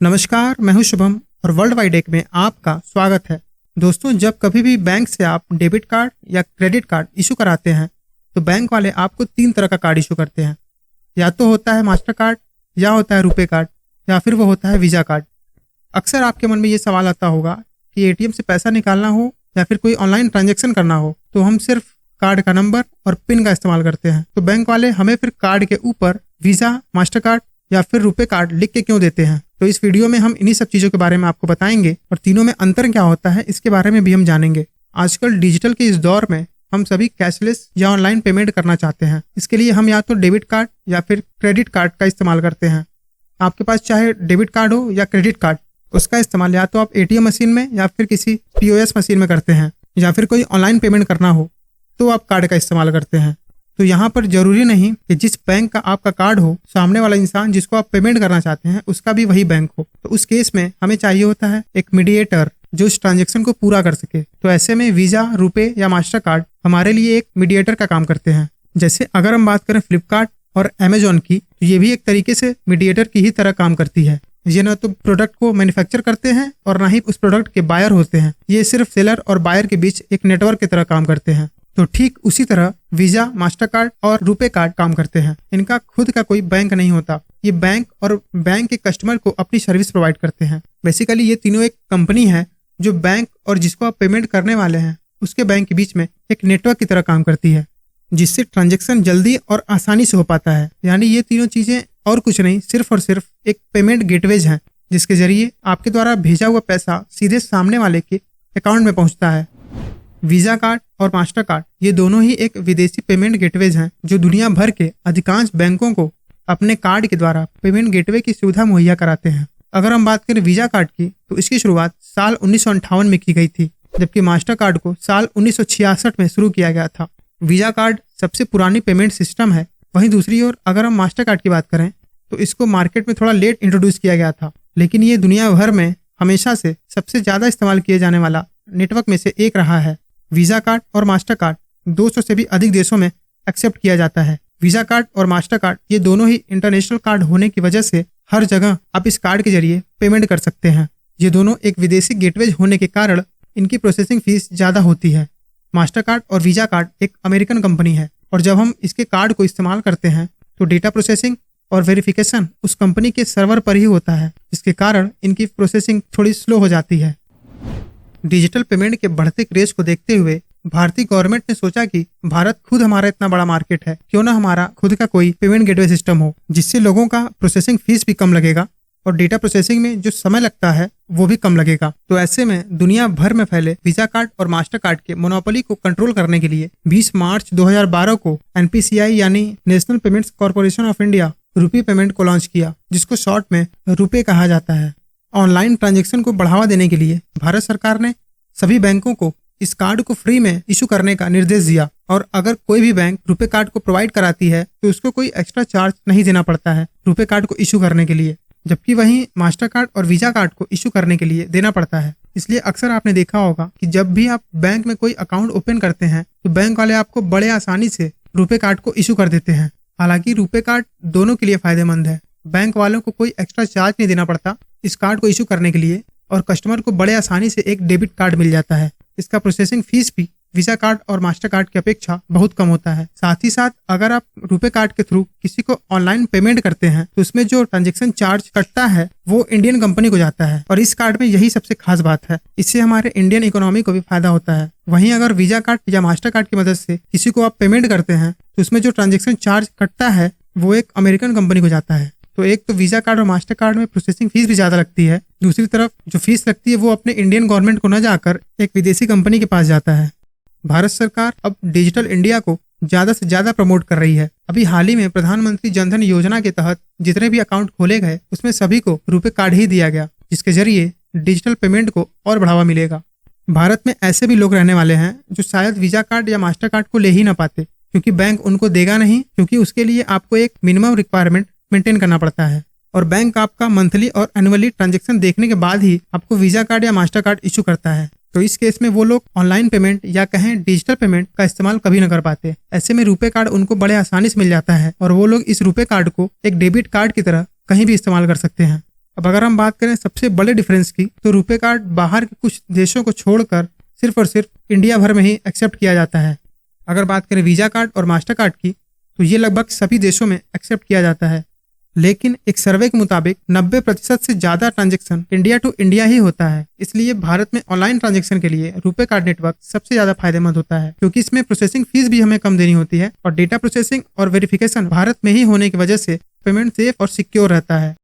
नमस्कार, मैं हूं शुभम और वर्ल्ड वाइड एक में आपका स्वागत है। दोस्तों, जब कभी भी बैंक से आप डेबिट कार्ड या क्रेडिट कार्ड इशू कराते हैं तो बैंक वाले आपको 3 तरह का कार्ड इशू करते हैं। या तो होता है मास्टर कार्ड, या होता है रुपे कार्ड, या फिर वो होता है वीज़ा कार्ड। अक्सर आपके मन में ये सवाल आता होगा कि एटीएम से पैसा निकालना हो या फिर कोई ऑनलाइन ट्रांजेक्शन करना हो तो हम सिर्फ कार्ड का नंबर और पिन का इस्तेमाल करते हैं, तो बैंक वाले हमें फिर कार्ड के ऊपर वीज़ा, मास्टर कार्ड या फिर रुपे कार्ड लिख के क्यों देते हैं। तो इस वीडियो में हम इन्हीं सब चीज़ों के बारे में आपको बताएंगे और तीनों में अंतर क्या होता है इसके बारे में भी हम जानेंगे। आजकल डिजिटल के इस दौर में हम सभी कैशलेस या ऑनलाइन पेमेंट करना चाहते हैं। इसके लिए हम या तो डेबिट कार्ड या फिर क्रेडिट कार्ड का इस्तेमाल करते हैं। आपके पास चाहे डेबिट कार्ड हो या क्रेडिट कार्ड, उसका इस्तेमाल या तो आप एटीएम मशीन में या फिर किसी पीओएस मशीन में करते हैं, या फिर कोई ऑनलाइन पेमेंट करना हो तो आप कार्ड का इस्तेमाल करते हैं। तो यहाँ पर जरूरी नहीं कि जिस बैंक का आपका कार्ड हो, सामने वाला इंसान जिसको आप पेमेंट करना चाहते हैं उसका भी वही बैंक हो। तो उस केस में हमें चाहिए होता है एक मीडिएटर जो इस ट्रांजेक्शन को पूरा कर सके। तो ऐसे में वीजा, रुपे या मास्टर कार्ड हमारे लिए एक मीडिएटर का काम करते हैं। जैसे अगर हम बात करें फ्लिपकार्ट और अमेजोन की, तो ये भी एक तरीके से मीडिएटर की ही तरह काम करती है। ये न तो प्रोडक्ट को मैन्युफैक्चर करते हैं और ना ही उस प्रोडक्ट के बायर होते हैं। ये सिर्फ सेलर और बायर के बीच एक नेटवर्क की तरह काम करते हैं। तो ठीक उसी तरह वीजा, मास्टर कार्ड और रुपे कार्ड काम करते हैं। इनका खुद का कोई बैंक नहीं होता। ये बैंक और बैंक के कस्टमर को अपनी सर्विस प्रोवाइड करते हैं। बेसिकली ये तीनों एक कंपनी है जो बैंक और जिसको आप पेमेंट करने वाले हैं उसके बैंक के बीच में एक नेटवर्क की तरह काम करती है, जिससे ट्रांजेक्शन जल्दी और आसानी से हो पाता है। यानी ये तीनों चीजें और कुछ नहीं, सिर्फ और सिर्फ एक पेमेंट गेटवेज है जिसके जरिए आपके द्वारा भेजा हुआ पैसा सीधे सामने वाले के अकाउंट में पहुंचता है। वीजा कार्ड और मास्टर कार्ड ये दोनों ही एक विदेशी पेमेंट गेटवेज हैं जो दुनिया भर के अधिकांश बैंकों को अपने कार्ड के द्वारा पेमेंट गेटवे की सुविधा मुहैया कराते हैं। अगर हम बात करें वीजा कार्ड की, तो इसकी शुरुआत साल 1958 में की गई थी, जबकि मास्टर कार्ड को साल 1966 में शुरू किया गया था। वीजा कार्ड सबसे पुरानी पेमेंट सिस्टम है। वहीं दूसरी ओर अगर हम मास्टर कार्ड की बात करें तो इसको मार्केट में थोड़ा लेट इंट्रोड्यूस किया गया था, लेकिन ये दुनिया भर में हमेशा से सबसे ज्यादा इस्तेमाल किए जाने वाला नेटवर्क में से एक रहा है। वीजा कार्ड और मास्टर कार्ड 200 से भी अधिक देशों में एक्सेप्ट किया जाता है। वीजा कार्ड और मास्टर कार्ड ये दोनों ही इंटरनेशनल कार्ड होने की वजह से हर जगह आप इस कार्ड के जरिए पेमेंट कर सकते हैं। ये दोनों एक विदेशी गेटवेज होने के कारण इनकी प्रोसेसिंग फीस ज्यादा होती है। मास्टर कार्ड और वीजा कार्ड एक अमेरिकन कंपनी है और जब हम इसके कार्ड को इस्तेमाल करते हैं तो डेटा प्रोसेसिंग और वेरिफिकेशन उस कंपनी के सर्वर पर ही होता है, जिसके कारण इनकी प्रोसेसिंग थोड़ी स्लो हो जाती है। डिजिटल पेमेंट के बढ़ते क्रेज को देखते हुए भारतीय गवर्नमेंट ने सोचा कि भारत खुद हमारा इतना बड़ा मार्केट है, क्यों ना हमारा खुद का कोई पेमेंट गेटवे सिस्टम हो, जिससे लोगों का प्रोसेसिंग फीस भी कम लगेगा और डेटा प्रोसेसिंग में जो समय लगता है वो भी कम लगेगा। तो ऐसे में दुनिया भर में फैले वीजा कार्ड और मास्टर कार्ड के मोनोपोली को कंट्रोल करने के लिए 20 मार्च 2012 को एनपीसीआई यानी national payments corporation of India rupee payment को लॉन्च किया, जिसको शॉर्ट में रुपे कहा जाता है। ऑनलाइन ट्रांजैक्शन को बढ़ावा देने के लिए भारत सरकार ने सभी बैंकों को इस कार्ड को फ्री में इशू करने का निर्देश दिया और अगर कोई भी बैंक रुपे कार्ड को प्रोवाइड कराती है तो उसको कोई एक्स्ट्रा चार्ज नहीं देना पड़ता है रुपे कार्ड को इशू करने के लिए, जबकि वहीं मास्टर कार्ड और वीजा कार्ड को इशू करने के लिए देना पड़ता है। इसलिए अक्सर आपने देखा होगा कि जब भी आप बैंक में कोई अकाउंट ओपन करते हैं तो बैंक वाले आपको बड़े आसानी से रुपे कार्ड को इशू कर देते हैं। हालांकि रुपे कार्ड दोनों के लिए फायदेमंद है। बैंक वालों को कोई एक्स्ट्रा चार्ज नहीं देना पड़ता इस कार्ड को इशू करने के लिए और कस्टमर को बड़े आसानी से एक डेबिट कार्ड मिल जाता है। इसका प्रोसेसिंग फीस भी वीजा कार्ड और मास्टर कार्ड की अपेक्षा बहुत कम होता है। साथ ही साथ अगर आप रुपे कार्ड के थ्रू किसी को ऑनलाइन पेमेंट करते हैं तो उसमें जो ट्रांजैक्शन चार्ज कटता है वो इंडियन कंपनी को जाता है और इस कार्ड में यही सबसे खास बात है। इससे हमारे इंडियन इकोनॉमी को भी फायदा होता है। वहीं अगर वीजा कार्ड या मास्टर कार्ड की मदद से किसी को आप पेमेंट करते हैं तो उसमें जो ट्रांजैक्शन चार्ज कटता है वो एक अमेरिकन कंपनी को जाता है। तो एक तो वीजा कार्ड और मास्टर कार्ड में प्रोसेसिंग फीस भी ज्यादा लगती है, दूसरी तरफ जो फीस लगती है वो अपने इंडियन गवर्नमेंट को न जाकर एक विदेशी कंपनी के पास जाता है। भारत सरकार अब डिजिटल इंडिया को ज्यादा से ज्यादा प्रमोट कर रही है। अभी हाल ही में प्रधानमंत्री जनधन योजना के तहत जितने भी अकाउंट खोले गए उसमें सभी को रुपे कार्ड ही दिया गया, जिसके जरिए डिजिटल पेमेंट को और बढ़ावा मिलेगा। भारत में ऐसे भी लोग रहने वाले हैं जो शायद वीजा कार्ड या मास्टर कार्ड को ले ही ना पाते, क्योंकि बैंक उनको देगा नहीं, क्योंकि उसके लिए आपको एक मिनिमम रिक्वायरमेंट मेंटेन करना पड़ता है और बैंक आपका मंथली और एनुअली ट्रांजैक्शन देखने के बाद ही आपको वीजा कार्ड या मास्टर कार्ड इशू करता है। तो इस केस में वो लोग ऑनलाइन पेमेंट या कहें डिजिटल पेमेंट का इस्तेमाल कभी न कर पाते। ऐसे में रुपे कार्ड उनको बड़े आसानी से मिल जाता है और वो लोग इस रुपे कार्ड को एक डेबिट कार्ड की तरह कहीं भी इस्तेमाल कर सकते हैं। अब अगर हम बात करें सबसे बड़े डिफरेंस की, तो रुपे कार्ड बाहर के कुछ देशों को छोड़कर सिर्फ और सिर्फ इंडिया भर में ही एक्सेप्ट किया जाता है। अगर बात करें वीजा कार्ड और मास्टर कार्ड की, तो ये लगभग सभी देशों में एक्सेप्ट किया जाता है। लेकिन एक सर्वे के मुताबिक 90% से ज्यादा ट्रांजैक्शन इंडिया टू इंडिया ही होता है। इसलिए भारत में ऑनलाइन ट्रांजैक्शन के लिए रुपे कार्ड नेटवर्क सबसे ज्यादा फायदेमंद होता है, क्योंकि इसमें प्रोसेसिंग फीस भी हमें कम देनी होती है और डेटा प्रोसेसिंग और वेरिफिकेशन भारत में ही होने की वजह से पेमेंट सेफ और सिक्योर रहता है।